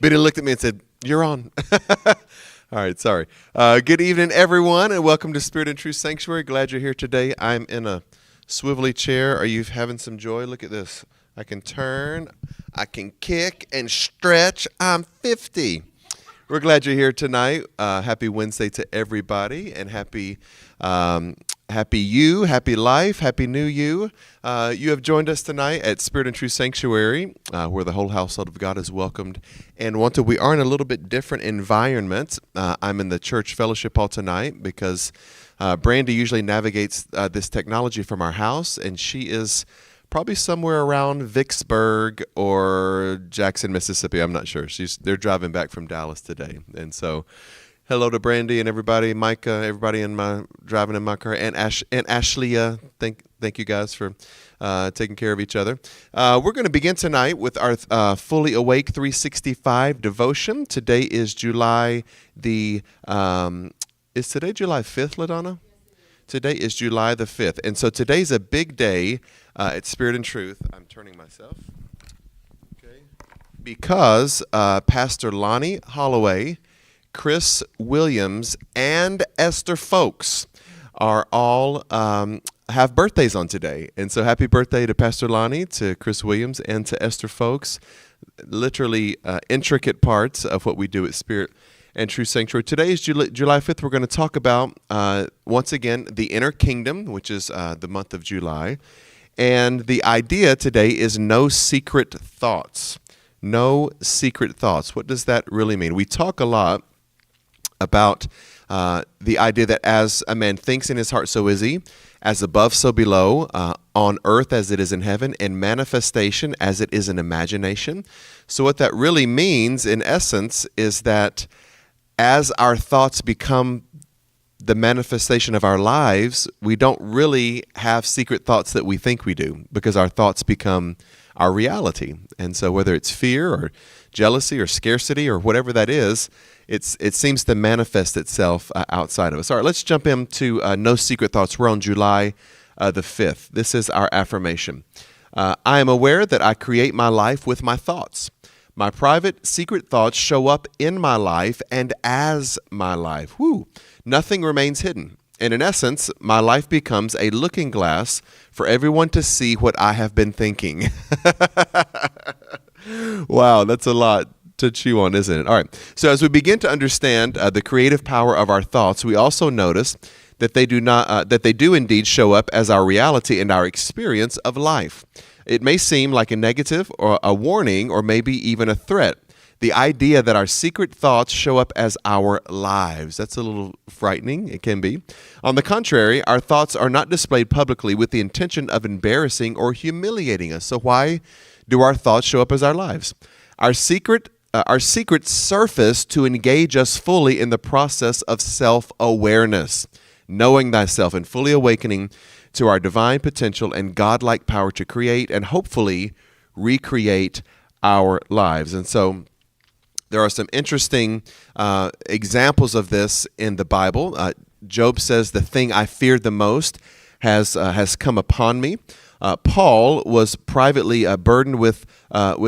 Biddy looked at me and said, "You're on." All right, sorry. Good evening, everyone, and welcome to Spirit and Truth Sanctuary. Glad you're here today. I'm in a swivelly chair. Are you having some joy? Look at this. I can turn, I can kick and stretch. I'm 50. We're glad you're here tonight. Happy Wednesday to everybody, and happy you, happy life, happy new you. You have joined us tonight at Spirit and Truth Sanctuary, where the whole household of God is welcomed and wanted. We are in a little bit different environment. I'm in the church fellowship hall tonight because Brandy usually navigates this technology from our house, and she is probably somewhere around Vicksburg or Jackson, Mississippi. I'm not sure. They're driving back from Dallas today, and so hello to Brandy and everybody, Micah, everybody driving in my car, and Ashley. Thank you guys for taking care of each other. We're going to begin tonight with our Fully Awake 365 devotion. Today is July the. Is today July 5th, LaDonna? Today is July the 5th, and so today's a big day at Spirit and Truth. I'm turning myself. Okay. Because Pastor Lonnie Holloway, Chris Williams, and Esther Folks are all have birthdays on today. And so happy birthday to Pastor Lonnie, to Chris Williams, and to Esther Folks. Literally intricate parts of what we do at Spirit and True Sanctuary. Today is July 5th. We're going to talk about, once again, the inner kingdom, which is the month of July. And the idea today is no secret thoughts. No secret thoughts. What does that really mean? We talk a lot about the idea that as a man thinks in his heart, so is he. As above, so below, on earth as it is in heaven, and manifestation as it is in imagination. So what that really means, in essence, is that as our thoughts become the manifestation of our lives, we don't really have secret thoughts that we think we do, because our thoughts become our reality. And so whether it's fear or jealousy or scarcity or whatever that is, it seems to manifest itself outside of us. All right, let's jump into No Secret Thoughts. We're on July the 5th. This is our affirmation. I am aware that I create my life with my thoughts. My private, secret thoughts show up in my life and as my life. Woo! Nothing remains hidden. And in essence, my life becomes a looking glass for everyone to see what I have been thinking. Wow, that's a lot to chew on, isn't it? All right. So as we begin to understand the creative power of our thoughts, we also notice that they do indeed show up as our reality and our experience of life. It may seem like a negative or a warning or maybe even a threat. The idea that our secret thoughts show up as our lives. That's a little frightening. It can be. On the contrary, our thoughts are not displayed publicly with the intention of embarrassing or humiliating us. So why do our thoughts show up as our lives? Our secrets surface to engage us fully in the process of self-awareness, knowing thyself and fully awakening to our divine potential and godlike power to create and hopefully recreate our lives. And so there are some interesting examples of this in the Bible. Job says, "The thing I feared the most has come upon me." Paul was privately burdened with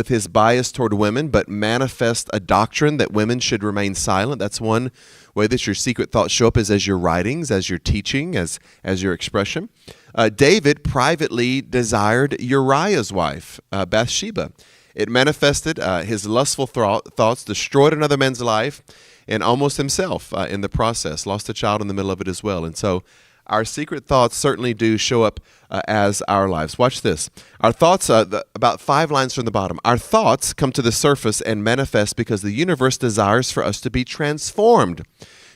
his bias toward women, but manifest a doctrine that women should remain silent. That's one way that your secret thoughts show up, is as your writings, as your teaching, as your expression. David privately desired Uriah's wife, Bathsheba. It manifested his lustful thoughts, destroyed another man's life, and almost himself in the process. Lost a child in the middle of it as well. And so our secret thoughts certainly do show up as our lives. Watch this. Our thoughts, about 5 lines from the bottom. Our thoughts come to the surface and manifest because the universe desires for us to be transformed,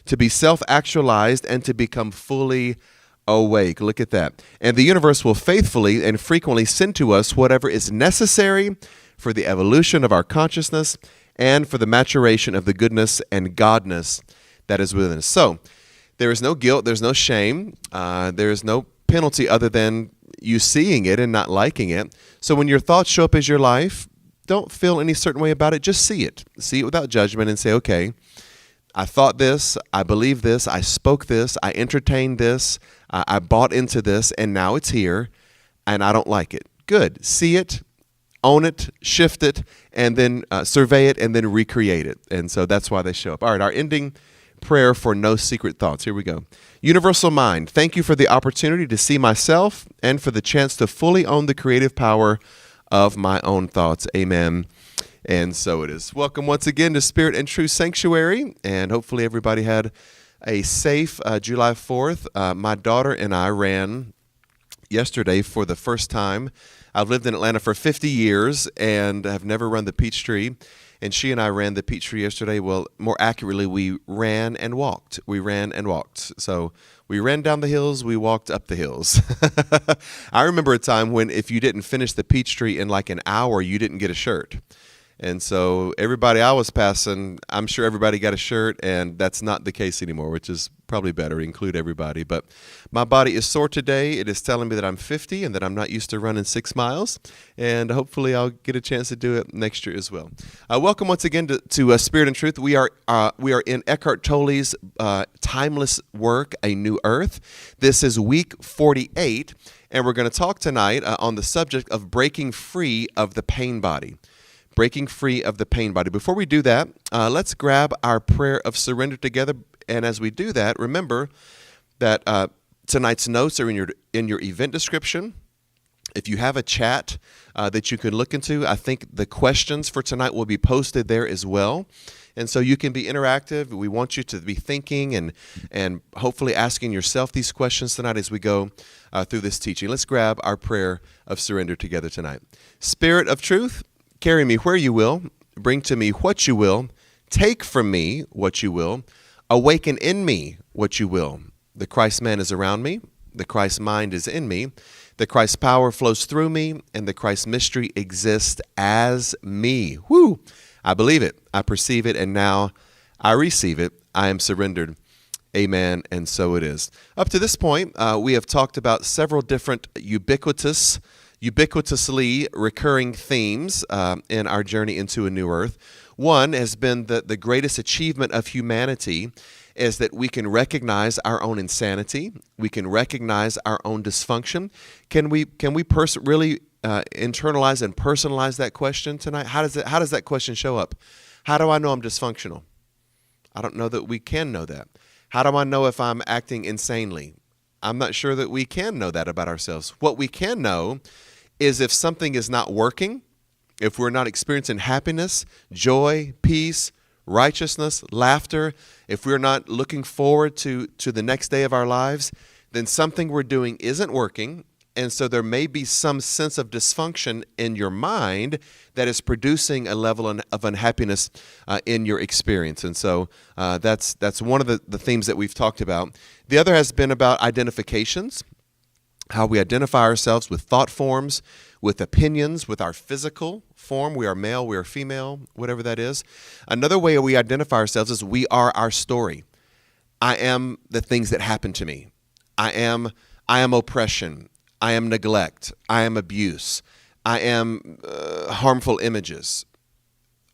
to be self-actualized, and to become fully awake. Look at that. And the universe will faithfully and frequently send to us whatever is necessary for the evolution of our consciousness and for the maturation of the goodness and godness that is within us. So there is no guilt, there's no shame, there is no penalty other than you seeing it and not liking it. So when your thoughts show up as your life, don't feel any certain way about it. Just see it. See it without judgment and say, okay, I thought this, I believe this, I spoke this, I entertained this, I bought into this, and now it's here, and I don't like it. Good. See it, own it, shift it, and then survey it, and then recreate it. And so that's why they show up. All right, our ending prayer for no secret thoughts. Here we go. Universal Mind, thank you for the opportunity to see myself and for the chance to fully own the creative power of my own thoughts. Amen. And so it is. Welcome once again to Spirit and Truth Sanctuary, and hopefully everybody had a safe July 4th. My daughter and I ran yesterday for the first time. I've lived in Atlanta for 50 years and have never run the Peachtree. And she and I ran the Peachtree yesterday. Well, more accurately, we ran and walked. So we ran down the hills, we walked up the hills. I remember a time when if you didn't finish the Peachtree in like an hour, you didn't get a shirt. And so everybody I was passing, I'm sure everybody got a shirt, and that's not the case anymore, which is probably better to include everybody. But my body is sore today. It is telling me that I'm 50 and that I'm not used to running 6 miles, and hopefully I'll get a chance to do it next year as well. Welcome once again to Spirit and Truth. We are in Eckhart Tolle's timeless work, A New Earth. This is week 48, and we're going to talk tonight on the subject of breaking free of the pain body. Breaking free of the pain body. Before we do that, let's grab our prayer of surrender together. And as we do that, remember that tonight's notes are in your event description. If you have a chat that you can look into, I think the questions for tonight will be posted there as well. And so you can be interactive. We want you to be thinking and hopefully asking yourself these questions tonight as we go through this teaching. Let's grab our prayer of surrender together tonight. Spirit of truth, carry me where you will, bring to me what you will, take from me what you will, awaken in me what you will. The Christ man is around me, the Christ mind is in me, the Christ power flows through me, and the Christ mystery exists as me. Woo! I believe it, I perceive it, and now I receive it. I am surrendered. Amen, and so it is. Up to this point, we have talked about several different ubiquitously recurring themes in our journey into a new earth. One has been the greatest achievement of humanity is that we can recognize our own insanity. We can recognize our own dysfunction. Can we really internalize and personalize that question tonight? How does that question show up? How do I know I'm dysfunctional? I don't know that we can know that. How do I know if I'm acting insanely? I'm not sure that we can know that about ourselves. What we can know is if something is not working, if we're not experiencing happiness, joy, peace, righteousness, laughter, if we're not looking forward to the next day of our lives, then something we're doing isn't working. And so there may be some sense of dysfunction in your mind that is producing a level of unhappiness in your experience. And so that's one of the themes that we've talked about. The other has been about identifications, how we identify ourselves with thought forms, with opinions, with our physical form. We are male, we are female, whatever that is. Another way we identify ourselves is we are our story. I am the things that happen to me. I am oppression. I am neglect. I am abuse. I am harmful images.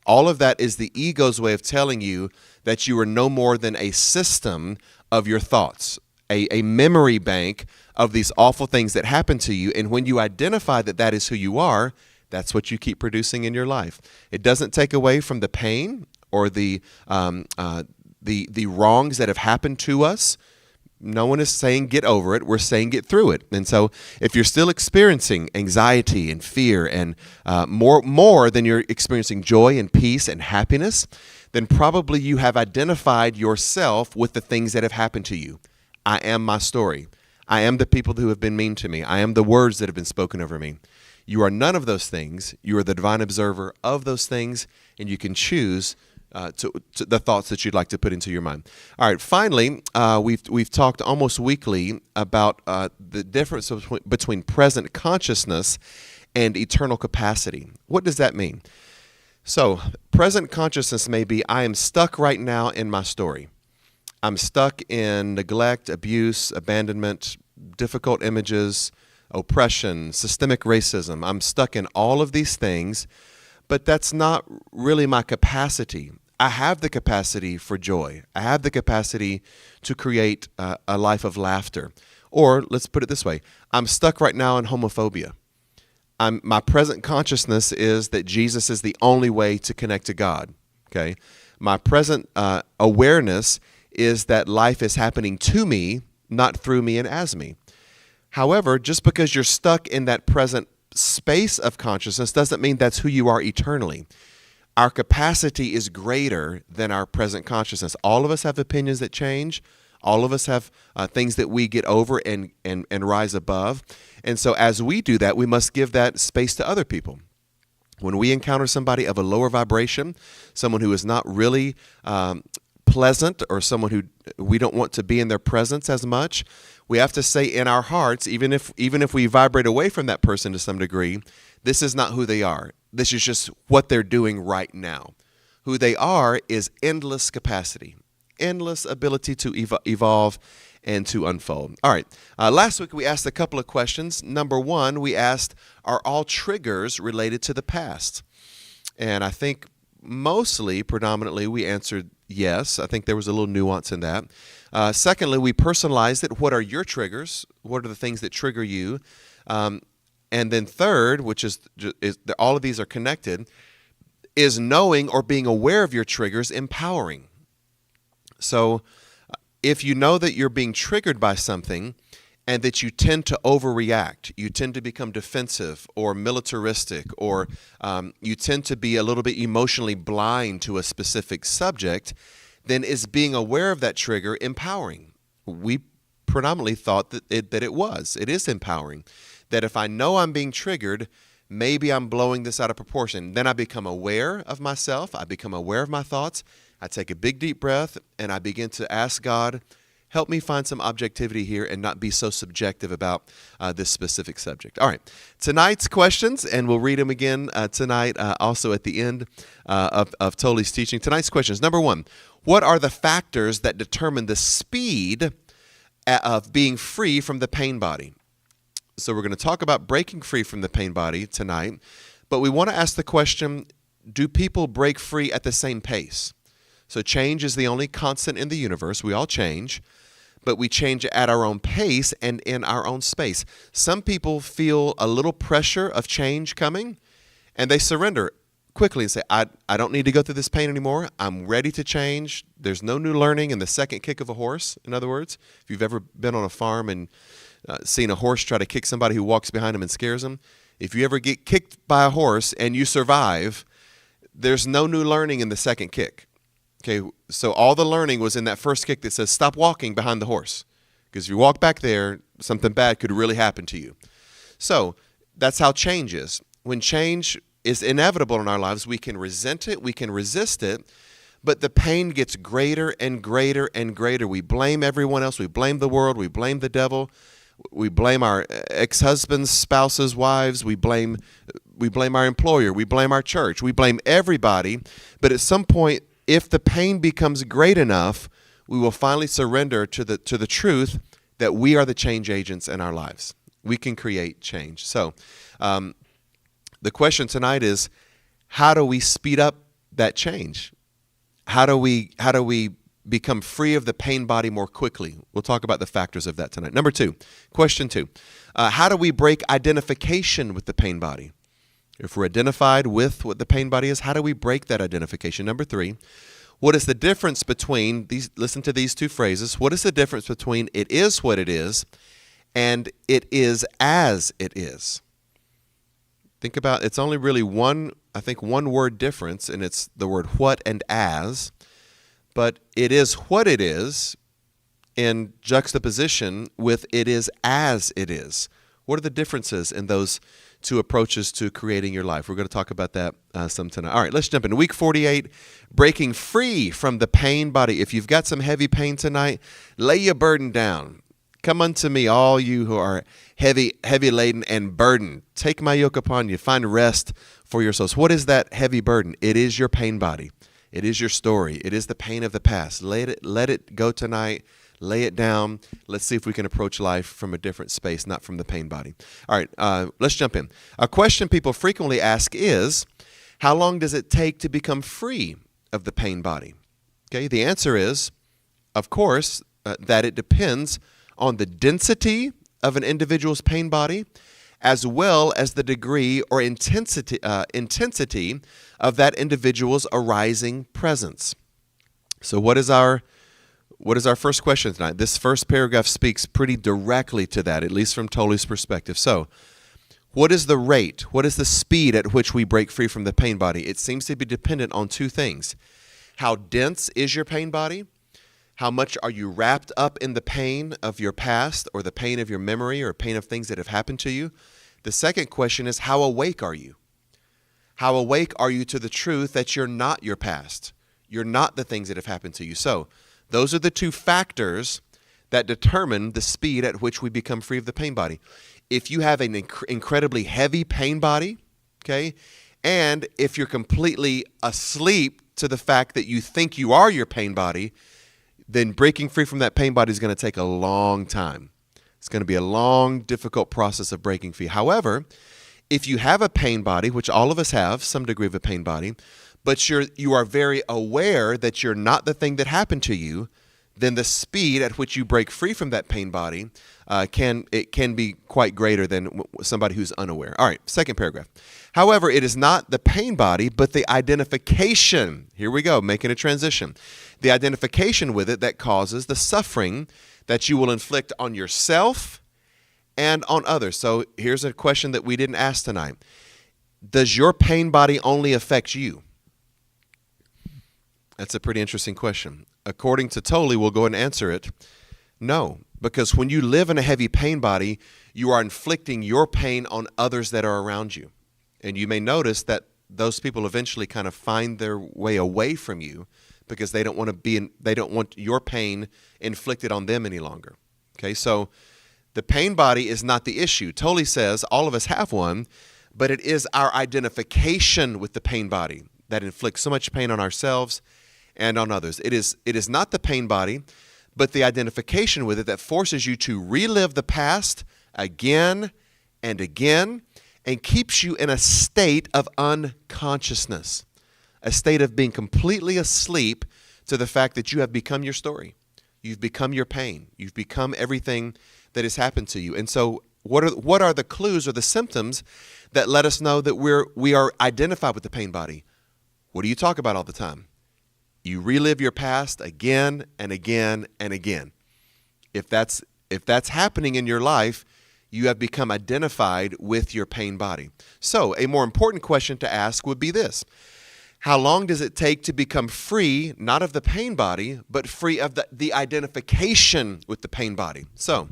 All of that is the ego's way of telling you that you are no more than a system of your thoughts, a memory bank of these awful things that happen to you. And when you identify that that is who you are, that's what you keep producing in your life. It doesn't take away from the pain or the wrongs that have happened to us. No one is saying get over it. We're saying get through it. And so if you're still experiencing anxiety and fear and more than you're experiencing joy and peace and happiness, then probably you have identified yourself with the things that have happened to you. I am my story. I am the people who have been mean to me. I am the words that have been spoken over me. You are none of those things. You are the divine observer of those things, and you can choose to the thoughts that you'd like to put into your mind. All right, finally, we've talked almost weekly about the difference between present consciousness and eternal capacity. What does that mean? So, present consciousness may be, I am stuck right now in my story. I'm stuck in neglect, abuse, abandonment, difficult images, oppression, systemic racism. I'm stuck in all of these things, but that's not really my capacity. I have the capacity for joy. I have the capacity to create a life of laughter. Or let's put it this way. I'm stuck right now in homophobia. my present consciousness is that Jesus is the only way to connect to God. Okay, my present awareness is that life is happening to me, not through me and as me. However, just because you're stuck in that present space of consciousness doesn't mean that's who you are eternally. Our capacity is greater than our present consciousness. All of us have opinions that change. All of us have things that we get over and rise above. And so as we do that, we must give that space to other people. When we encounter somebody of a lower vibration, someone who is not really pleasant, or someone who we don't want to be in their presence as much, we have to say in our hearts, even if we vibrate away from that person to some degree, this is not who they are. This is just what they're doing right now. Who they are is endless capacity, endless ability to evolve and to unfold. All right. Last week we asked a couple of questions. Number one, we asked, are all triggers related to the past? And I think predominantly, we answered yes. I think there was a little nuance in that. Secondly, we personalized it. What are your triggers? What are the things that trigger you? And then third, which is all of these are connected, is knowing or being aware of your triggers empowering. So if you know that you're being triggered by something and that you tend to overreact, you tend to become defensive or militaristic, or you tend to be a little bit emotionally blind to a specific subject, then is being aware of that trigger empowering? We predominantly thought that it is empowering. That if I know I'm being triggered, maybe I'm blowing this out of proportion. Then I become aware of myself. I become aware of my thoughts. I take a big, deep breath, and I begin to ask God, help me find some objectivity here and not be so subjective about this specific subject. All right, tonight's questions, and we'll read them again tonight, also at the end of Tolle's teaching. Tonight's questions. Number one, what are the factors that determine the speed of being free from the pain body? So we're going to talk about breaking free from the pain body tonight, but we want to ask the question, do people break free at the same pace? So change is the only constant in the universe. We all change, but we change at our own pace and in our own space. Some people feel a little pressure of change coming, and they surrender quickly and say, I don't need to go through this pain anymore. I'm ready to change. There's no new learning in the second kick of a horse. In other words, if you've ever been on a farm and seen a horse try to kick somebody who walks behind him and scares him, if you ever get kicked by a horse and you survive, there's no new learning in the second kick. Okay, so all the learning was in that first kick that says, stop walking behind the horse. Because if you walk back there, something bad could really happen to you. So that's how change is. When change is inevitable in our lives, we can resent it, we can resist it, but the pain gets greater and greater and greater. We blame everyone else. We blame the world. We blame the devil. We blame our ex-husbands, spouses, wives. We blame our employer. We blame our church. We blame everybody. But at some point, if the pain becomes great enough, we will finally surrender to the truth that we are the change agents in our lives. We can create change. So the question tonight is, how do we speed up that change? How do we become free of the pain body more quickly? We'll talk about the factors of that tonight. Number two, question two, how do we break identification with the pain body? If we're identified with what the pain body is, how do we break that identification? Number three, what is the difference between these? Listen to these two phrases. What is the difference between it is what it is and it is as it is? Think about, it's only really one word difference, and it's the word what and as, but it is what it is in juxtaposition with it is as it is. What are the differences in those two approaches to creating your life? We're going to talk about that some tonight. All right, let's jump into week 48, breaking free from the pain body. If you've got some heavy pain tonight, lay your burden down. Come unto me, all you who are heavy laden and burdened. Take my yoke upon you. Find rest for your souls. What is that heavy burden? It is your pain body. It is your story. It is the pain of the past. Let it go tonight. Lay it down. Let's see if we can approach life from a different space, not from the pain body. All right, let's jump in. A question people frequently ask is, how long does it take to become free of the pain body? Okay, the answer is, of course, that it depends on the density of an individual's pain body as well as the degree or intensity of that individual's arising presence. So what is our first question tonight? This first paragraph speaks pretty directly to that, at least from Tolle's perspective. So, what is the rate? What is the speed at which we break free from the pain body? It seems to be dependent on two things. How dense is your pain body? How much are you wrapped up in the pain of your past or the pain of your memory or pain of things that have happened to you? The second question is, how awake are you? How awake are you to the truth that you're not your past? You're not the things that have happened to you. So, those are the two factors that determine the speed at which we become free of the pain body. If you have an incredibly heavy pain body, okay, and if you're completely asleep to the fact that you think you are your pain body, then breaking free from that pain body is going to take a long time. It's going to be a long, difficult process of breaking free. However, if you have a pain body, which all of us have, some degree of a pain body, but you are very aware that you're not the thing that happened to you, then the speed at which you break free from that pain body can be quite greater than somebody who's unaware. All right, second paragraph. However, it is not the pain body, but the identification. Here we go, making a transition. The identification with it that causes the suffering that you will inflict on yourself and on others. So here's a question that we didn't ask tonight. Does your pain body only affect you? That's a pretty interesting question. According to Tolle, we'll go and answer it. No, because when you live in a heavy pain body, you are inflicting your pain on others that are around you. And you may notice that those people eventually kind of find their way away from you because they don't want your pain inflicted on them any longer. Okay, so the pain body is not the issue. Tolle says all of us have one, but it is our identification with the pain body that inflicts so much pain on ourselves and on others. It is not the pain body, but the identification with it that forces you to relive the past again and again and keeps you in a state of unconsciousness, a state of being completely asleep to the fact that you have become your story. You've become your pain. You've become everything that has happened to you. And so what are the clues or the symptoms that let us know that we are identified with the pain body? What do you talk about all the time? You relive your past again and again and again. If that's happening in your life, you have become identified with your pain body. So a more important question to ask would be this. How long does it take to become free, not of the pain body, but free of the identification with the pain body? So,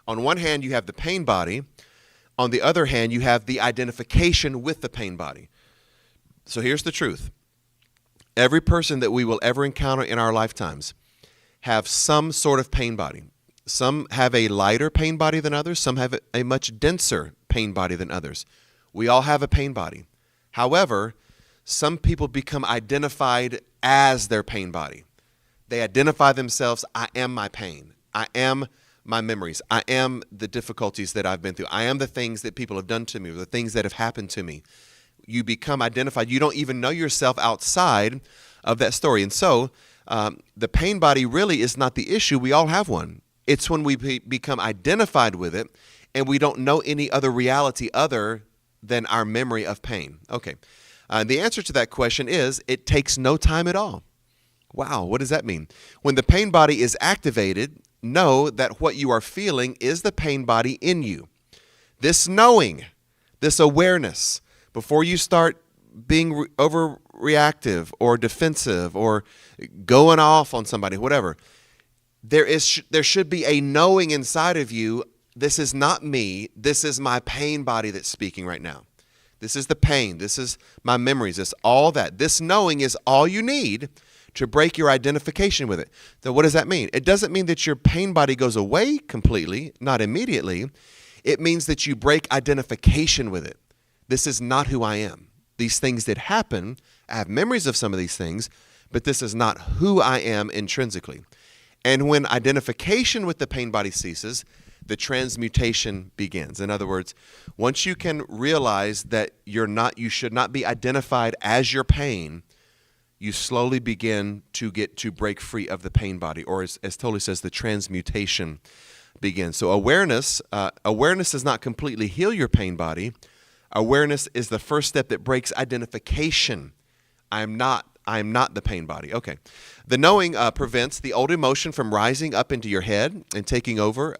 on one hand, you have the pain body. On the other hand, you have the identification with the pain body. So here's the truth. Every person that we will ever encounter in our lifetimes have some sort of pain body. Some have a lighter pain body than others. Some have a much denser pain body than others. We all have a pain body. However, some people become identified as their pain body. They identify themselves, I am my pain. I am my memories. I am the difficulties that I've been through. I am the things that people have done to me or the things that have happened to me. You become identified. You don't even know yourself outside of that story. And so the pain body really is not the issue. We all have one. It's when we become identified with it and we don't know any other reality other than our memory of pain. Okay. The answer to that question is it takes no time at all. Wow, what does that mean? When the pain body is activated, know that what you are feeling is the pain body in you. This knowing, this awareness, before you start being overreactive or defensive or going off on somebody, whatever, there should be a knowing inside of you, this is not me, this is my pain body that's speaking right now. This is the pain, this is my memories, this all that. This knowing is all you need to break your identification with it. So what does that mean? It doesn't mean that your pain body goes away completely, not immediately. It means that you break identification with it. This is not who I am. These things did happen. I have memories of some of these things, but this is not who I am intrinsically. And when identification with the pain body ceases, the transmutation begins. In other words, once you can realize that you should not be identified as your pain, you slowly begin to break free of the pain body, or as Tolle says, the transmutation begins. So awareness does not completely heal your pain body. Awareness is the first step that breaks identification. I am not the pain body. Okay. The knowing prevents the old emotion from rising up into your head and taking over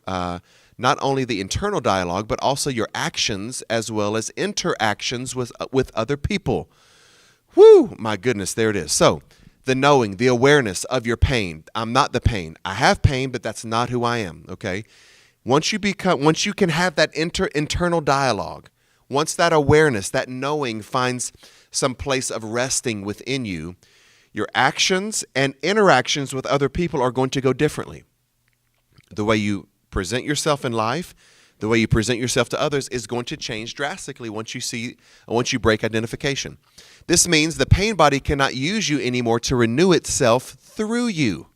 not only the internal dialogue, but also your actions as well as interactions with other people. Woo! My goodness, there it is. So the knowing, the awareness of your pain. I'm not the pain. I have pain, but that's not who I am. Okay. Once you can have that internal dialogue, once that awareness, that knowing finds some place of resting within you, your actions and interactions with other people are going to go differently. The way you present yourself in life, the way you present yourself to others is going to change drastically once you break identification. This means the pain body cannot use you anymore to renew itself through you.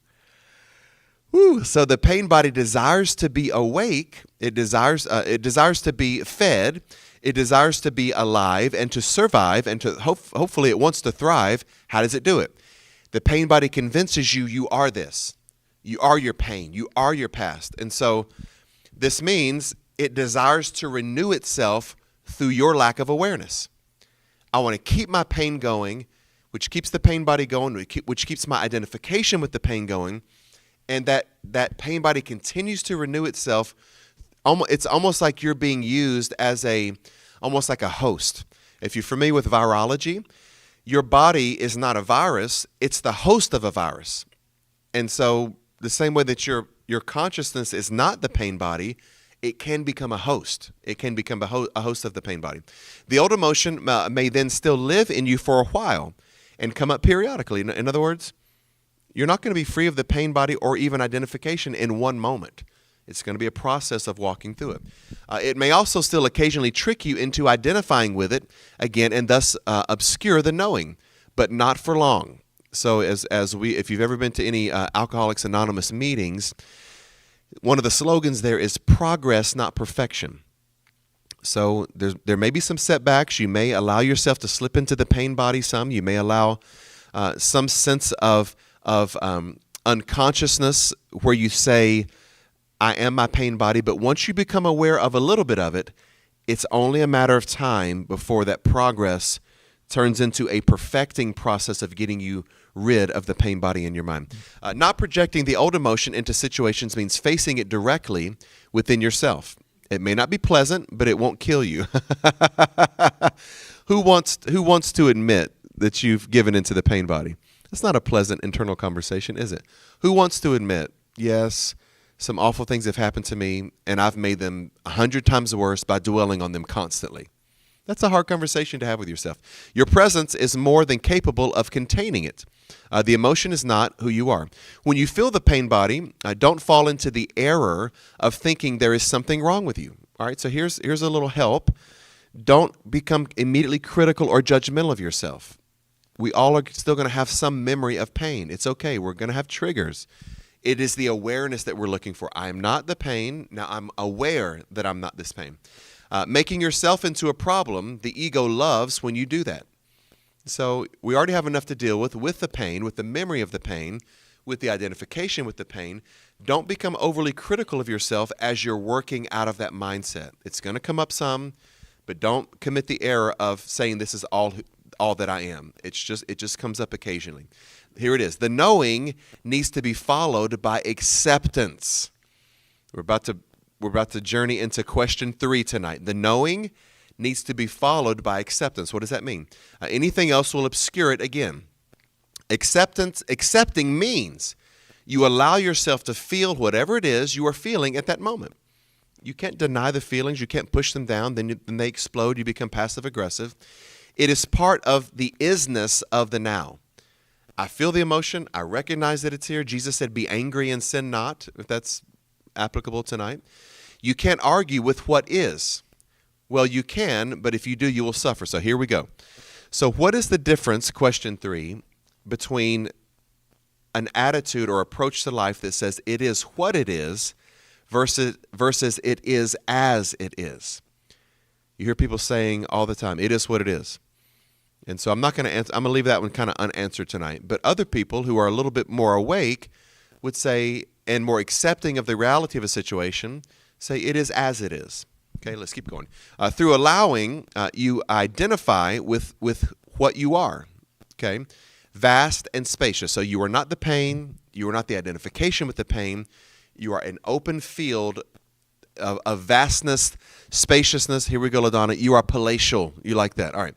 Woo. So the pain body desires to be awake. It desires to be fed. It desires to be alive and to survive, and to hopefully it wants to thrive. How does it do it? The pain body convinces you you are this. You are your pain. You are your past. And so this means it desires to renew itself through your lack of awareness. I want to keep my pain going, which keeps the pain body going, which keeps my identification with the pain going, and that pain body continues to renew itself. It's almost like you're being used as almost like a host. If you're familiar with virology, your body is not a virus, it's the host of a virus. And so the same way that your consciousness is not the pain body, it can become a host. It can become a host of the pain body. The old emotion may then still live in you for a while and come up periodically. In other words, you're not going to be free of the pain body or even identification in one moment. It's going to be a process of walking through it. It may also still occasionally trick you into identifying with it again, and thus obscure the knowing, but not for long. So if you've ever been to any Alcoholics Anonymous meetings, one of the slogans there is progress, not perfection. So there may be some setbacks. You may allow yourself to slip into the pain body some. You may allow some sense of unconsciousness where you say, I am my pain body. But once you become aware of a little bit of it, it's only a matter of time before that progress turns into a perfecting process of getting you rid of the pain body in your mind. Not projecting the old emotion into situations means facing it directly within yourself. It may not be pleasant, but it won't kill you. Who wants to admit that you've given into the pain body? It's not a pleasant internal conversation, is it? Who wants to admit, yes, some awful things have happened to me, and I've made them 100 times worse by dwelling on them constantly? That's a hard conversation to have with yourself. Your presence is more than capable of containing it. The emotion is not who you are. When you feel the pain body, don't fall into the error of thinking there is something wrong with you. All right, so here's a little help. Don't become immediately critical or judgmental of yourself. We all are still going to have some memory of pain. It's okay. We're going to have triggers. It is the awareness that we're looking for. I am not the pain. Now I'm aware that I'm not this pain. Making yourself into a problem, the ego loves when you do that. So we already have enough to deal with the pain, with the memory of the pain, with the identification with the pain. Don't become overly critical of yourself as you're working out of that mindset. It's going to come up some, but don't commit the error of saying this is all that I am. It just comes up occasionally. Here it is. The knowing needs to be followed by acceptance. We're about to journey into question 3 tonight. The knowing needs to be followed by acceptance. What does that mean? Anything else will obscure it again. Accepting means you allow yourself to feel whatever it is you are feeling at that moment. You can't deny the feelings. You can't push them down. Then they explode. You become passive aggressive. It is part of the isness of the now. I feel the emotion. I recognize that it's here. Jesus said, be angry and sin not, if that's applicable tonight. You can't argue with what is. Well, you can, but if you do, you will suffer. So here we go. So what is the difference, question 3, between an attitude or approach to life that says it is what it is versus it is as it is? You hear people saying all the time, it is what it is. And so I'm going to leave that one kind of unanswered tonight. But other people who are a little bit more awake would say, and more accepting of the reality of a situation, say it is as it is. Okay, let's keep going. Through allowing, you identify with what you are. Okay, vast and spacious. So you are not the pain. You are not the identification with the pain. You are an open field of vastness, spaciousness. Here we go, LaDonna. You are palatial. You like that. All right.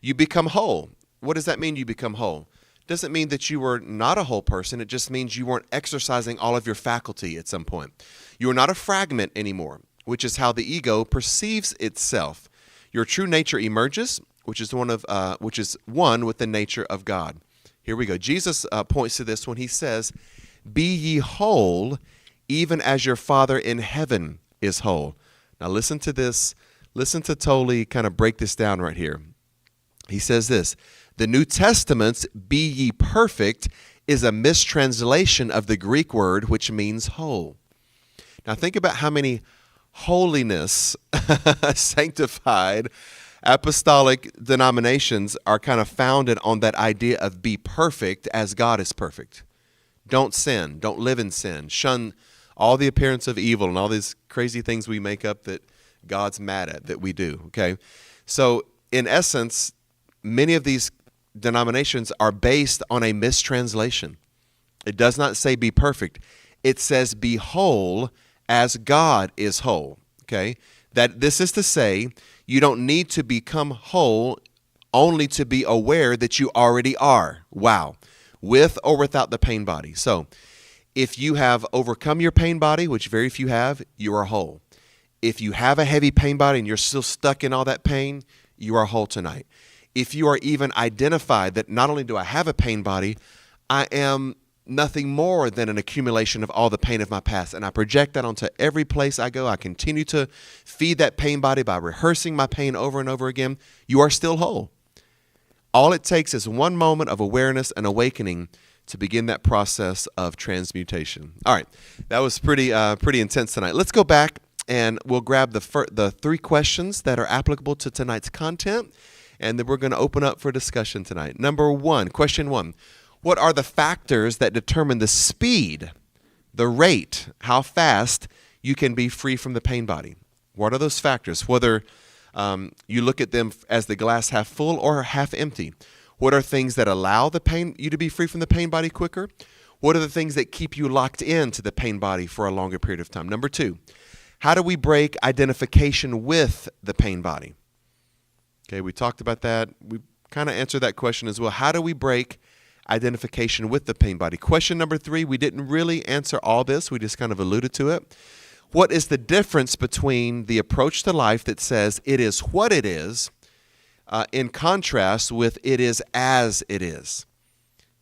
You become whole. What does that mean, you become whole? Doesn't mean that you were not a whole person. It just means you weren't exercising all of your faculty at some point. You are not a fragment anymore, which is how the ego perceives itself. Your true nature emerges, which is one with the nature of God. Here we go. Jesus points to this when he says, "Be ye whole, even as your Father in heaven is whole." Now listen to this. Listen to Tolle kind of break this down right here. He says this: the New Testament's "be ye perfect" is a mistranslation of the Greek word which means whole. Now think about how many holiness, sanctified, apostolic denominations are kind of founded on that idea of be perfect as God is perfect. Don't sin. Don't live in sin. Shun all the appearance of evil and all these crazy things we make up that God's mad at that we do, okay? So in essence, many of these denominations are based on a mistranslation. It does not say be perfect. It says be whole as God is whole, okay? That this is to say, you don't need to become whole only to be aware that you already are. Wow. With or without the pain body. So if you have overcome your pain body, which very few have, you are whole. If you have a heavy pain body and you're still stuck in all that pain, you are whole tonight. If you are even identified that not only do I have a pain body, I am nothing more than an accumulation of all the pain of my past, and I project that onto every place I go. I continue to feed that pain body by rehearsing my pain over and over again. You are still whole. All it takes is one moment of awareness and awakening to begin that process of transmutation. All right, that was pretty intense tonight. Let's go back and we'll grab the three questions that are applicable to tonight's content, and then we're going to open up for discussion tonight. Number one, question one. What are the factors that determine the speed, the rate, how fast you can be free from the pain body? What are those factors? Whether you look at them as the glass half full or half empty. What are things that allow you to be free from the pain body quicker? What are the things that keep you locked into the pain body for a longer period of time? Number two, how do we break identification with the pain body? Okay, we talked about that. We kind of answered that question as well. How do we break identification with the pain body? Question number three, we didn't really answer all this. We just kind of alluded to it. What is the difference between the approach to life that says it is what it is in contrast with it is as it is?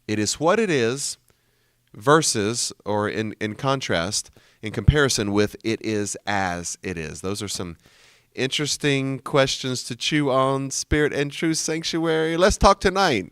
It is what it is versus, or in contrast, in comparison with it is as it is. Those are some interesting questions to chew on. Spirit and Truth Sanctuary. Let's talk tonight.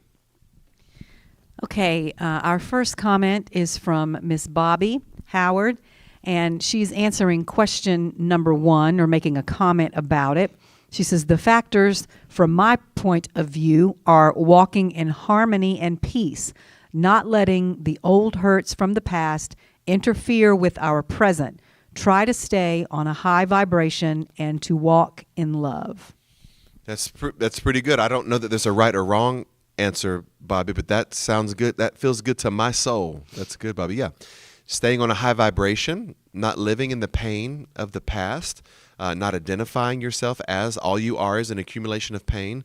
Okay, our first comment is from Miss Bobby Howard, and she's answering question number one, or making a comment about it. She says, the factors from my point of view are walking in harmony and peace, not letting the old hurts from the past interfere with our present. Try to stay on a high vibration and to walk in love. That's pretty good. I don't know that there's a right or wrong answer, Bobby, but that sounds good. That feels good to my soul. That's good, Bobby. Yeah. Staying on a high vibration, not living in the pain of the past, not identifying yourself as all you are is an accumulation of pain.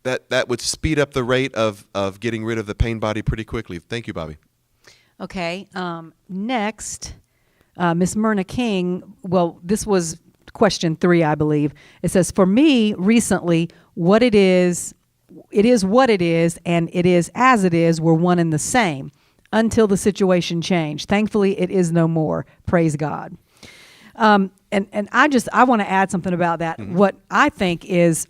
That would speed up the rate of getting rid of the pain body pretty quickly. Thank you, Bobby. Okay. Next, Miss Myrna King, well, this was question 3, I believe. It says, for me, recently, what it is what it is, and it is as it is were one and the same until the situation changed. Thankfully, it is no more. Praise God. And I want to add something about that. Mm-hmm. What I think is,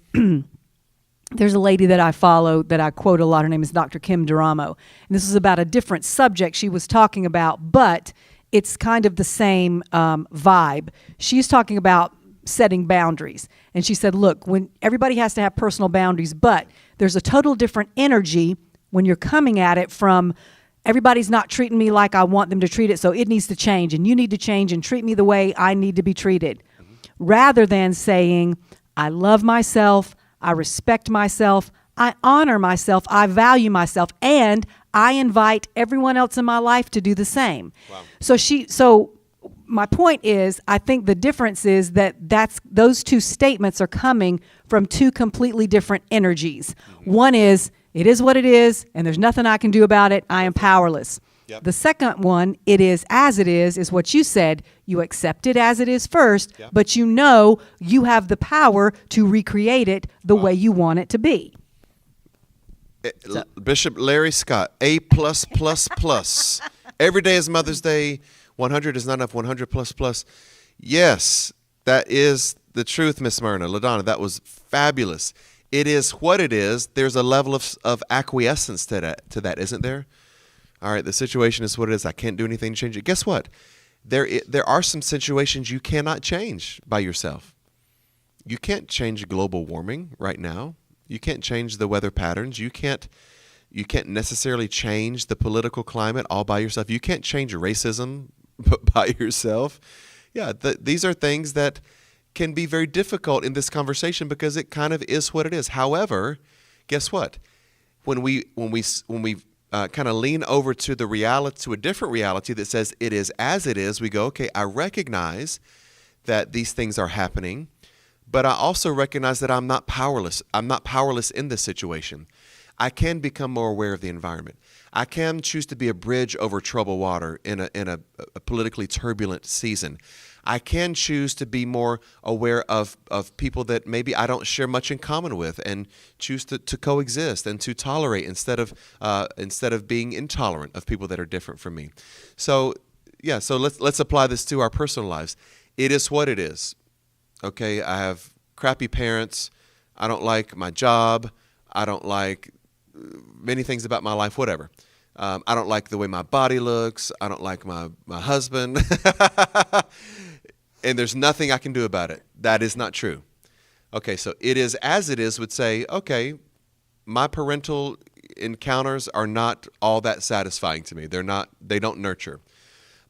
there's a lady that I follow that I quote a lot. Her name is Dr. Kim Duramo. And this is about a different subject she was talking about, but it's kind of the same vibe. She's talking about setting boundaries. And she said, look, when everybody has to have personal boundaries, but there's a total different energy when you're coming at it from everybody's not treating me like I want them to treat it, so it needs to change, and you need to change and treat me the way I need to be treated. Rather than saying, I love myself, I respect myself, I honor myself, I value myself, and I invite everyone else in my life to do the same. Wow. So my point is, I think the difference is that those two statements are coming from two completely different energies. One is, it is what it is, and there's nothing I can do about it. I am powerless. Yep. The second one, it is as it is what you said. You accept it as it is first, Yep. but you know you have the power to recreate it the way you want it to be. Bishop Larry Scott, A+++. Every day is Mother's Day. 100 is not enough. 100++. Yes, that is the truth, Miss Myrna. LaDonna, that was fabulous. It is what it is. There's a level of acquiescence to that, isn't there? All right, the situation is what it is. I can't do anything to change it. Guess what? There are some situations you cannot change by yourself. You can't change global warming right now. You can't change the weather patterns. You can't necessarily change the political climate all by yourself. You can't change racism by yourself. Yeah, these are things that can be very difficult in this conversation because it kind of is what it is. However, guess what? When we kind of lean over to the reality, to a different reality that says it is as it is, we go, okay, I recognize that these things are happening, but I also recognize that I'm not powerless. I'm not powerless in this situation. I can become more aware of the environment. I can choose to be a bridge over troubled water in a politically turbulent season. I can choose to be more aware of people that maybe I don't share much in common with, and choose to coexist and to tolerate instead of being intolerant of people that are different from me. So yeah, so let's apply this to our personal lives. It is what it is. Okay, I have crappy parents. I don't like my job. I don't like many things about my life, whatever. I don't like the way my body looks. I don't like my husband. And there's nothing I can do about it. That is not true. Okay, so it is as it is would say, okay, my parental encounters are not all that satisfying to me. They don't nurture.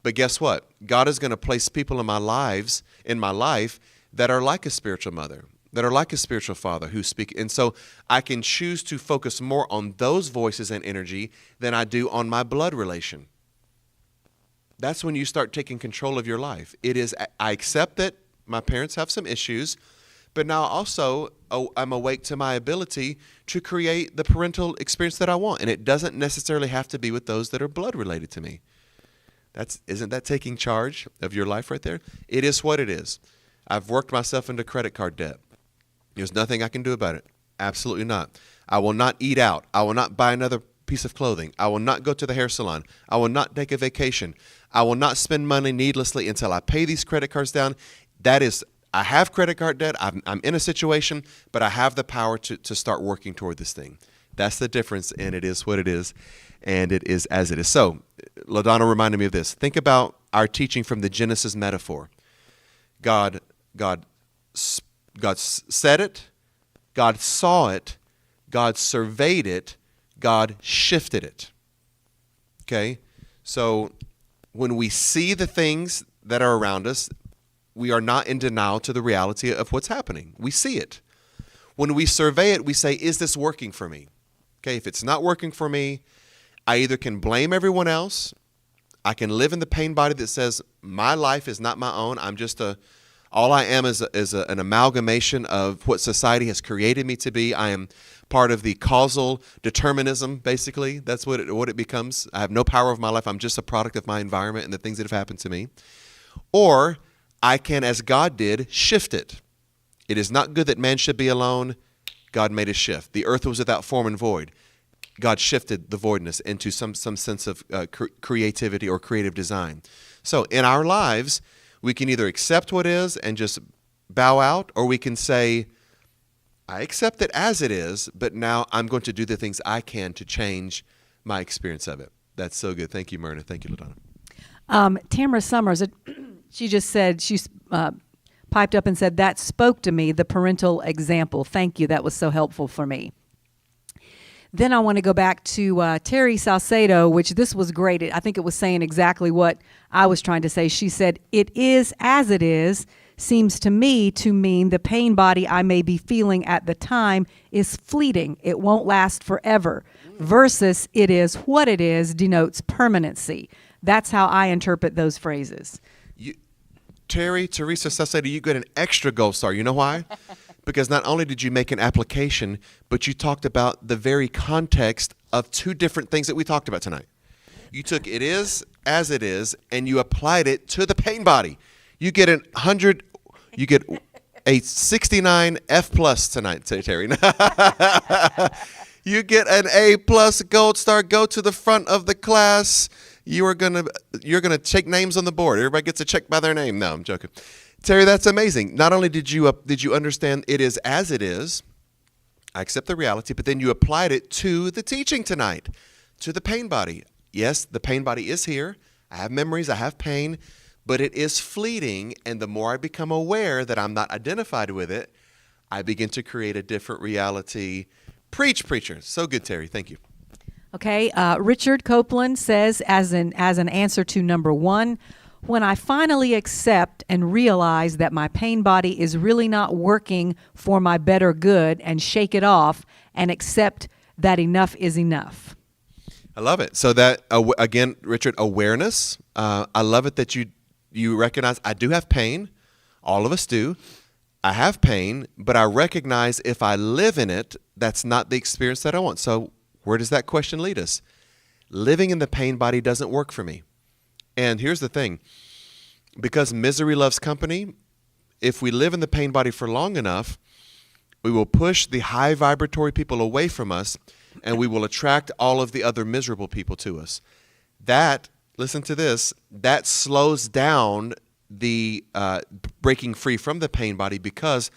But guess what? God is going to place people in my life that are like a spiritual mother, that are like a spiritual father who speak. And so I can choose to focus more on those voices and energy than I do on my blood relation. That's when you start taking control of your life. I accept that my parents have some issues, but now also I'm awake to my ability to create the parental experience that I want. And it doesn't necessarily have to be with those that are blood related to me. Isn't that taking charge of your life right there? It is what it is. I've worked myself into credit card debt. There's nothing I can do about it. Absolutely not. I will not eat out. I will not buy another piece of clothing. I will not go to the hair salon. I will not take a vacation. I will not spend money needlessly until I pay these credit cards down. I have credit card debt. I'm in a situation, but I have the power to start working toward this thing. That's the difference, and it is what it is, and it is as it is. So, LaDonna reminded me of this. Think about our teaching from the Genesis metaphor. God said it, God saw it, God surveyed it, God shifted it. Okay? So when we see the things that are around us, we are not in denial to the reality of what's happening. We see it. When we survey it, we say, is this working for me? Okay, if it's not working for me, I either can blame everyone else, I can live in the pain body that says my life is not my own, all I am is an amalgamation of what society has created me to be. I am part of the causal determinism, basically. That's what it becomes. I have no power of my life. I'm just a product of my environment and the things that have happened to me. Or I can, as God did, shift it. It is not good that man should be alone. God made a shift. The earth was without form and void. God shifted the voidness into some sense of creativity or creative design. So in our lives, we can either accept what is and just bow out, or we can say, I accept it as it is, but now I'm going to do the things I can to change my experience of it. That's so good. Thank you, Myrna. Thank you, LaDonna. Tamara Summers, she just said, she piped up and said, that spoke to me, the parental example. Thank you. That was so helpful for me. Then I want to go back to Terry Salcedo, which this was great. I think it was saying exactly what I was trying to say. She said, "It is as it is seems to me to mean the pain body I may be feeling at the time is fleeting. It won't last forever. Versus it is what it is denotes permanency." That's how I interpret those phrases. Teresa Salcedo, you get an extra gold star. You know why? Because not only did you make an application, but you talked about the very context of two different things that we talked about tonight. You took "it is as it is" and you applied it to the pain body. You get you get a 69 F plus tonight, Terry. You get an A plus gold star. Go to the front of the class. You're gonna check names on the board. Everybody gets a check by their name. No, I'm joking. Terry, that's amazing. Not only did you understand "it is as it is," I accept the reality, but then you applied it to the teaching tonight, to the pain body. Yes, the pain body is here. I have memories, I have pain, but it is fleeting, and the more I become aware that I'm not identified with it, I begin to create a different reality. Preach, preacher. So good, Terry. Thank you. Okay, Richard Copeland says, as an answer to number one, when I finally accept and realize that my pain body is really not working for my better good and shake it off and accept that enough is enough. I love it. So that, again, Richard, awareness. I love it that you recognize I do have pain. All of us do. I have pain, but I recognize if I live in it, that's not the experience that I want. So where does that question lead us? Living in the pain body doesn't work for me. And here's the thing. Because misery loves company, if we live in the pain body for long enough, we will push the high vibratory people away from us, and we will attract all of the other miserable people to us. That, listen to this, that slows down the breaking free from the pain body, because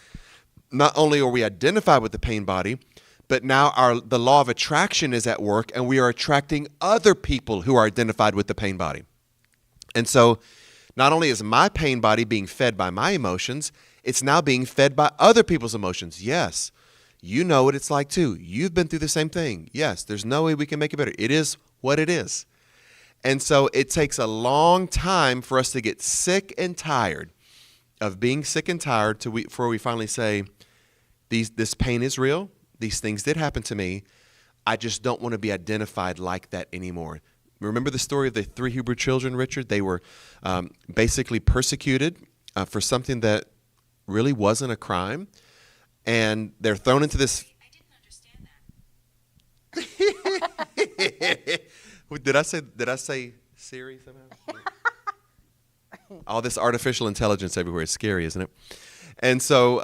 not only are we identified with the pain body, but now the law of attraction is at work, and we are attracting other people who are identified with the pain body. And so not only is my pain body being fed by my emotions, it's now being fed by other people's emotions. Yes, you know what it's like too. You've been through the same thing. Yes, there's no way we can make it better. It is what it is. And so it takes a long time for us to get sick and tired of being sick and tired before we finally say, this pain is real. These things did happen to me. I just don't want to be identified like that anymore. Remember the story of the 3 Hebrew children, Richard? They were basically persecuted for something that really wasn't a crime. And they're thrown into this. I didn't understand that. Did I say Siri somehow? All this artificial intelligence everywhere is scary, isn't it? And so,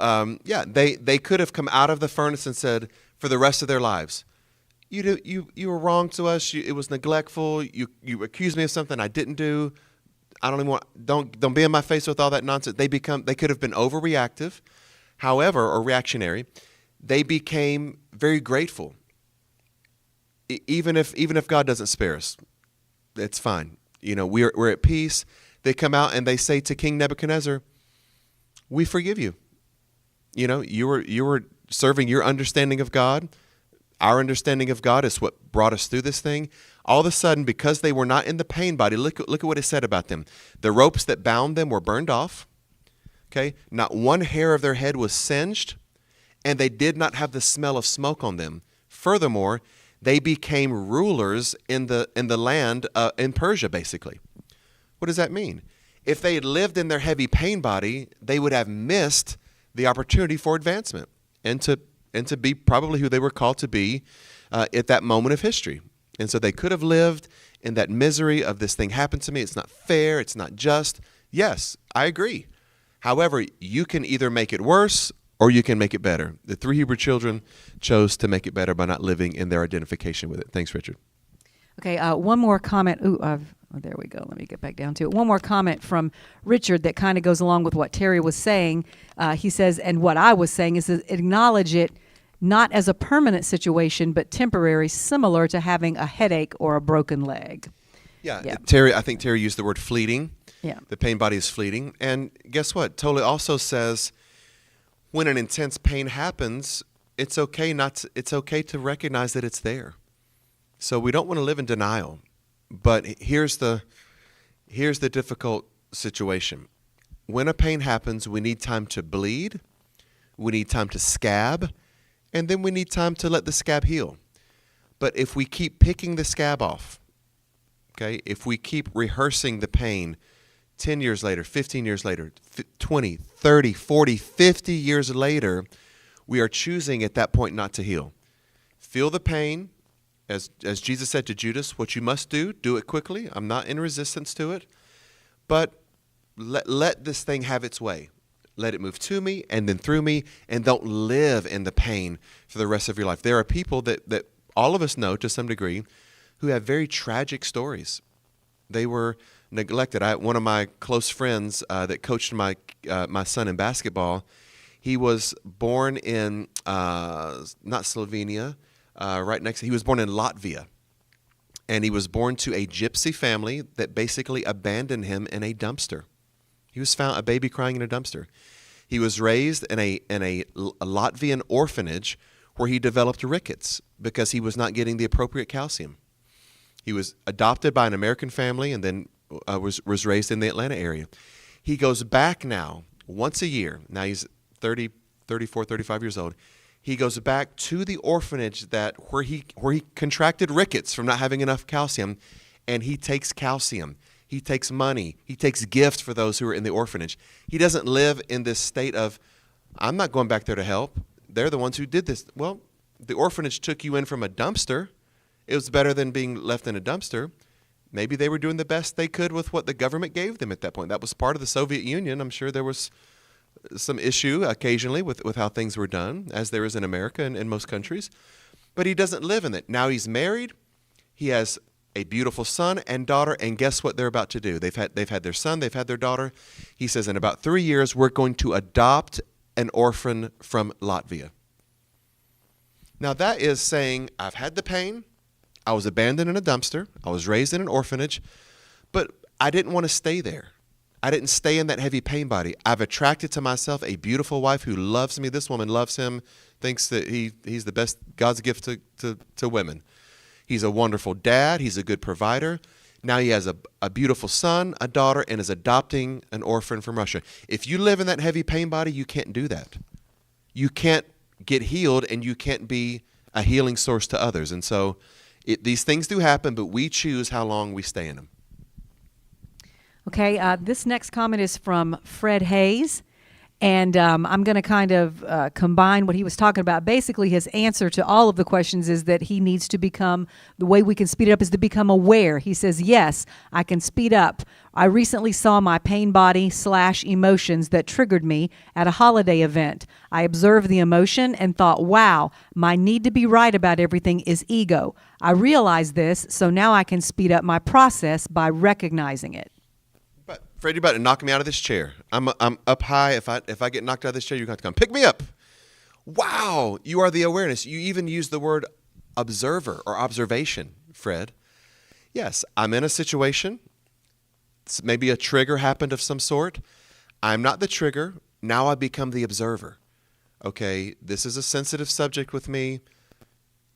they could have come out of the furnace and said, for the rest of their lives, you were wrong to us. It was neglectful. You accused me of something I didn't do. I don't even want. Don't be in my face with all that nonsense. They could have been overreactive, however, or reactionary. They became very grateful. Even if God doesn't spare us, it's fine. We're at peace. They come out and they say to King Nebuchadnezzar, "We forgive you. You were serving your understanding of God. Our understanding of God is what brought us through this thing." All of a sudden, because they were not in the pain body, look at what it said about them. The ropes that bound them were burned off. Okay, not one hair of their head was singed, and they did not have the smell of smoke on them. Furthermore, they became rulers in the land in Persia, basically. What does that mean? If they had lived in their heavy pain body, they would have missed the opportunity for advancement and to be probably who they were called to be at that moment of history. And so they could have lived in that misery of this thing happened to me. It's not fair. It's not just. Yes, I agree. However, you can either make it worse or you can make it better. The 3 Hebrew children chose to make it better by not living in their identification with it. Thanks, Richard. Okay, one more comment. There we go. Let me get back down to it. One more comment from Richard that kind of goes along with what Terry was saying. He says, and what I was saying is to acknowledge it not as a permanent situation, but temporary, similar to having a headache or a broken leg. Yeah. Terry, I think Terry used the word fleeting. Yeah. The pain body is fleeting. And guess what? Tolle also says when an intense pain happens, it's okay it's okay to recognize that it's there. So we don't want to live in denial. But here's the difficult situation. When a pain happens, we need time to bleed, we need time to scab, and then we need time to let the scab heal. But if we keep picking the scab off, okay, if we keep rehearsing the pain 10 years later, 15 years later, 20, 30, 40, 50 years later, we are choosing at that point not to heal. Feel the pain. As Jesus said to Judas, what you must do it quickly. I'm not in resistance to it. But let this thing have its way. Let it move to me and then through me, and don't live in the pain for the rest of your life. There are people that all of us know to some degree who have very tragic stories. They were neglected. One of my close friends that coached my son in basketball, he was born in not Slovenia, he was born in Latvia. And he was born to a gypsy family that basically abandoned him in a dumpster. He was found a baby crying in a dumpster. He was raised in a Latvian orphanage where he developed rickets because he was not getting the appropriate calcium. He was adopted by an American family and then was raised in the Atlanta area. He goes back now once a year. Now he's 34, 35 years old. He goes back to the orphanage where he contracted rickets from not having enough calcium, and he takes calcium. He takes money. He takes gifts for those who are in the orphanage. He doesn't live in this state of, I'm not going back there to help. They're the ones who did this. Well, the orphanage took you in from a dumpster. It was better than being left in a dumpster. Maybe they were doing the best they could with what the government gave them at that point. That was part of the Soviet Union. I'm sure there was some issue occasionally with how things were done, as there is in America and in most countries. But he doesn't live in it. Now he's married. He has a beautiful son and daughter, and guess what they're about to do? They've had their son, they've had their daughter. He says, in about 3 years, we're going to adopt an orphan from Latvia. Now that is saying, I've had the pain, I was abandoned in a dumpster, I was raised in an orphanage, but I didn't want to stay there. I didn't stay in that heavy pain body. I've attracted to myself a beautiful wife who loves me. This woman loves him, thinks that he's the best, God's gift to women. He's a wonderful dad. He's a good provider. Now he has a beautiful son, a daughter, and is adopting an orphan from Russia. If you live in that heavy pain body, you can't do that. You can't get healed, and you can't be a healing source to others. And so these things do happen, but we choose how long we stay in them. Okay, this next comment is from Fred Hayes, and I'm going to kind of combine what he was talking about. Basically, his answer to all of the questions is that he needs to become, the way we can speed it up is to become aware. He says, yes, I can speed up. I recently saw my pain body / emotions that triggered me at a holiday event. I observed the emotion and thought, wow, my need to be right about everything is ego. I realized this, so now I can speed up my process by recognizing it. But Fred, you're about to knock me out of this chair. I'm up high. If I get knocked out of this chair, you're going to have to come pick me up. Wow, you are the awareness. You even use the word observer or observation, Fred. Yes, I'm in a situation. Maybe a trigger happened of some sort. I'm not the trigger. Now I become the observer. Okay, this is a sensitive subject with me.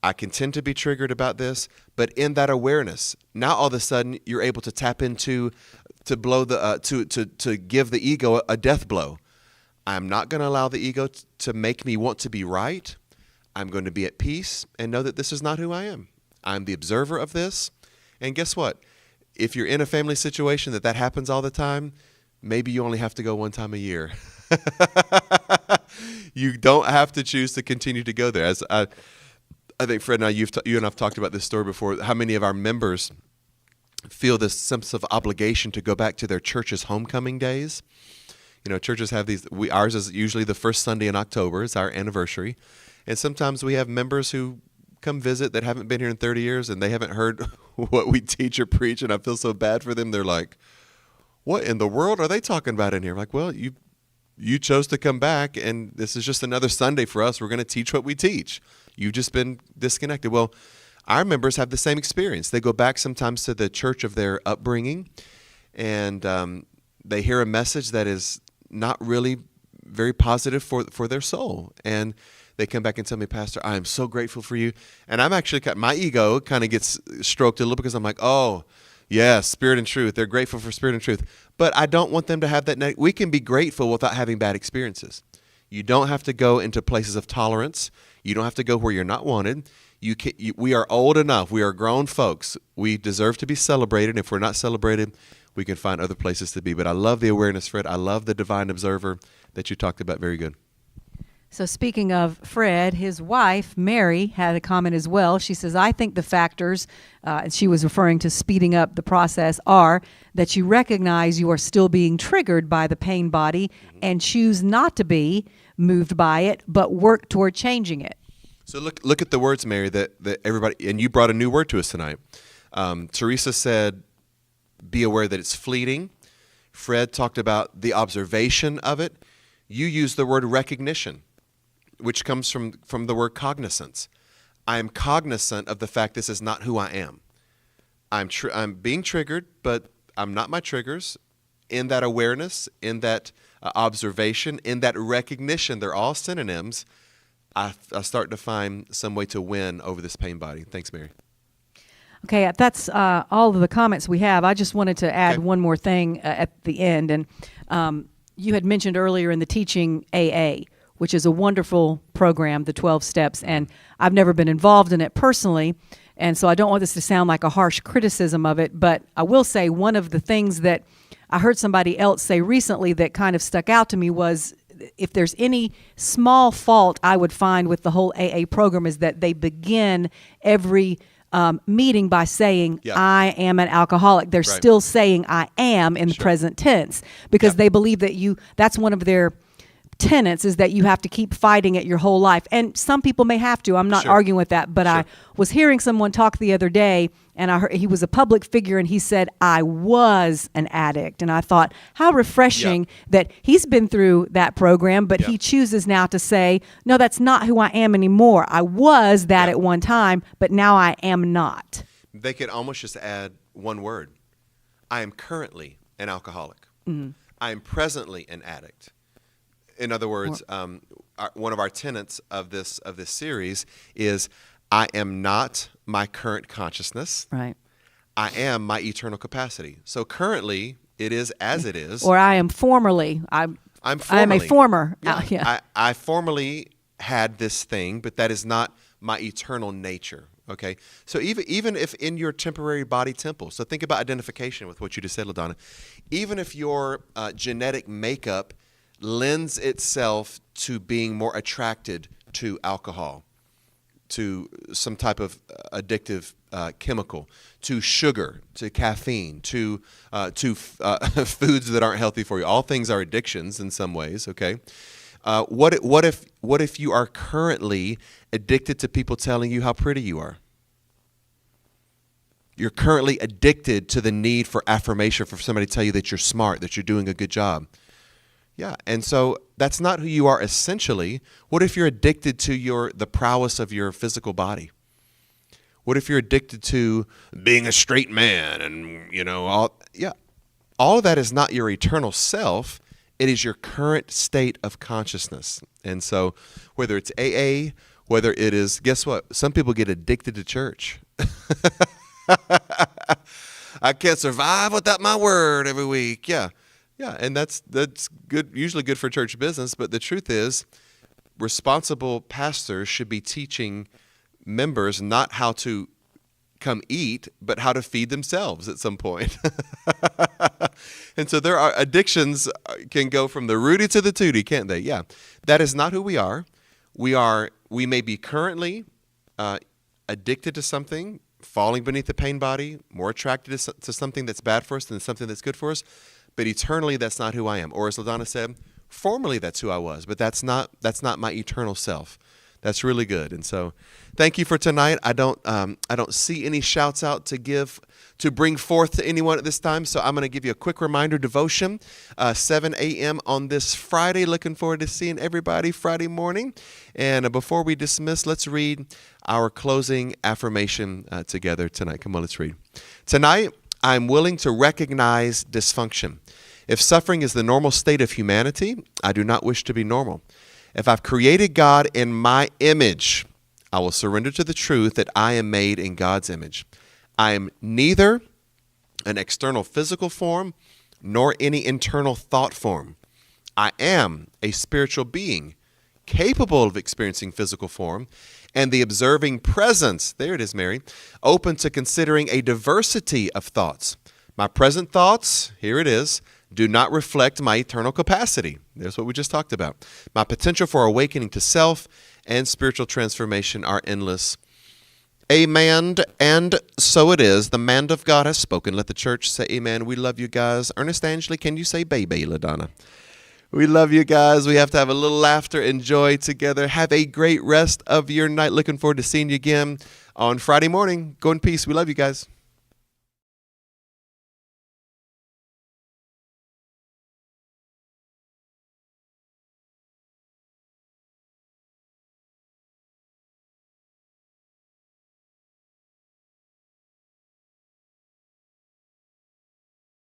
I can tend to be triggered about this, but in that awareness, now all of a sudden you're able to tap into to give the ego a death blow. I'm not going to allow the ego to make me want to be right. I'm going to be at peace and know that this is not who I am. I'm the observer of this. And guess what? If you're in a family situation that happens all the time, maybe you only have to go one time a year. You don't have to choose to continue to go there. As I think, Fred and I, you and I have talked about this story before, how many of our members feel this sense of obligation to go back to their church's homecoming days. You know, churches have these, ours is usually the first Sunday in October. It's our anniversary. And sometimes we have members who come visit that haven't been here in 30 years and they haven't heard what we teach or preach, and I feel so bad for them. They're like, what in the world are they talking about in here? I'm like, well, you chose to come back, and this is just another Sunday for us. We're going to teach what we teach. You've just been disconnected. Well, our members have the same experience. They go back sometimes to the church of their upbringing, and they hear a message that is not really very positive for their soul. And they come back and tell me, Pastor, I am so grateful for you. And I'm actually, my ego kind of gets stroked a little because I'm like, oh, yes, Spirit and Truth. They're grateful for Spirit and Truth. But I don't want them to have that. We can be grateful without having bad experiences. You don't have to go into places of tolerance. You don't have to go where you're not wanted. We are old enough. We are grown folks. We deserve to be celebrated. If we're not celebrated, we can find other places to be. But I love the awareness, Fred. I love the divine observer that you talked about. Very good. So speaking of Fred, his wife, Mary, had a comment as well. She says, I think the factors, and she was referring to speeding up the process, are that you recognize you are still being triggered by the pain body and choose not to be moved by it, but work toward changing it. So look at the words, Mary, that everybody, and you brought a new word to us tonight. Teresa said, be aware that it's fleeting. Fred talked about the observation of it. You used the word recognition, which comes from the word cognizance. I am cognizant of the fact this is not who I am. I'm being triggered, but I'm not my triggers. In that awareness, in that observation, in that recognition, they're all synonyms. I start to find some way to win over this pain body. Thanks, Mary. Okay, that's all of the comments we have. I just wanted to add one more thing at the end. And you had mentioned earlier in the teaching AA, which is a wonderful program, the 12 steps. And I've never been involved in it personally. And so I don't want this to sound like a harsh criticism of it. But I will say one of the things that I heard somebody else say recently that kind of stuck out to me was, if there's any small fault I would find with the whole AA program, is that they begin every meeting by saying, I am an alcoholic. They're still saying I am in the present tense because they believe that that's one of their tenets, is that you have to keep fighting it your whole life. And some people may have to. I'm not arguing with that. But I was hearing someone talk the other day, and I heard he was a public figure, and he said, I was an addict. And I thought, how refreshing that he's been through that program, but he chooses now to say, no, that's not who I am anymore. I was that at one time, but now I am not. They could almost just add one word. I am currently an alcoholic. Mm-hmm. I am presently an addict. In other words, one of our tenets of this series is, I am not my current consciousness. Right. I am my eternal capacity. So currently, it is as it is. Or I am formerly. I'm formerly. I am a former. I formerly had this thing, but that is not my eternal nature. Okay. So even if in your temporary body temple, so think about identification with what you just said, LaDonna. Even if your genetic makeup lends itself to being more attracted to alcohol, to some type of addictive chemical, to sugar, to caffeine, to foods that aren't healthy for you. All things are addictions in some ways. Okay, what if you are currently addicted to people telling you how pretty you are? You're currently addicted to the need for affirmation, for somebody to tell you that you're smart, that you're doing a good job. Yeah, and so that's not who you are essentially. What if you're addicted to the prowess of your physical body? What if you're addicted to being a straight man and, all of that is not your eternal self. It is your current state of consciousness. And so whether it's AA, whether it is, guess what? Some people get addicted to church. I can't survive without my word every week. Yeah, and that's good. Usually good for church business. But the truth is, responsible pastors should be teaching members not how to come eat, but how to feed themselves at some point. And so there are addictions can go from the rooty to the tooty, can't they? Yeah, that is not who we are. We may be currently addicted to something, falling beneath the pain body, more attracted to something that's bad for us than something that's good for us. But eternally, that's not who I am. Or as LaDonna said, formerly that's who I was, but that's not my eternal self. That's really good. And so thank you for tonight. I don't see any shouts out to bring forth to anyone at this time. So I'm going to give you a quick reminder devotion, 7 a.m. on this Friday. Looking forward to seeing everybody Friday morning. And before we dismiss, let's read our closing affirmation together tonight. Come on, let's read. Tonight, I'm willing to recognize dysfunction. If suffering is the normal state of humanity, I do not wish to be normal. If I've created God in my image, I will surrender to the truth that I am made in God's image. I am neither an external physical form nor any internal thought form. I am a spiritual being capable of experiencing physical form and the observing presence, there it is, Mary, open to considering a diversity of thoughts. My present thoughts, here it is, do not reflect my eternal capacity. There's what we just talked about. My potential for awakening to self and spiritual transformation are endless. Amen, and so it is. The man of God has spoken. Let the church say amen. We love you guys. Ernest Angley, can you say baby, LaDonna? We love you guys. We have to have a little laughter and joy together. Have a great rest of your night. Looking forward to seeing you again on Friday morning. Go in peace. We love you guys.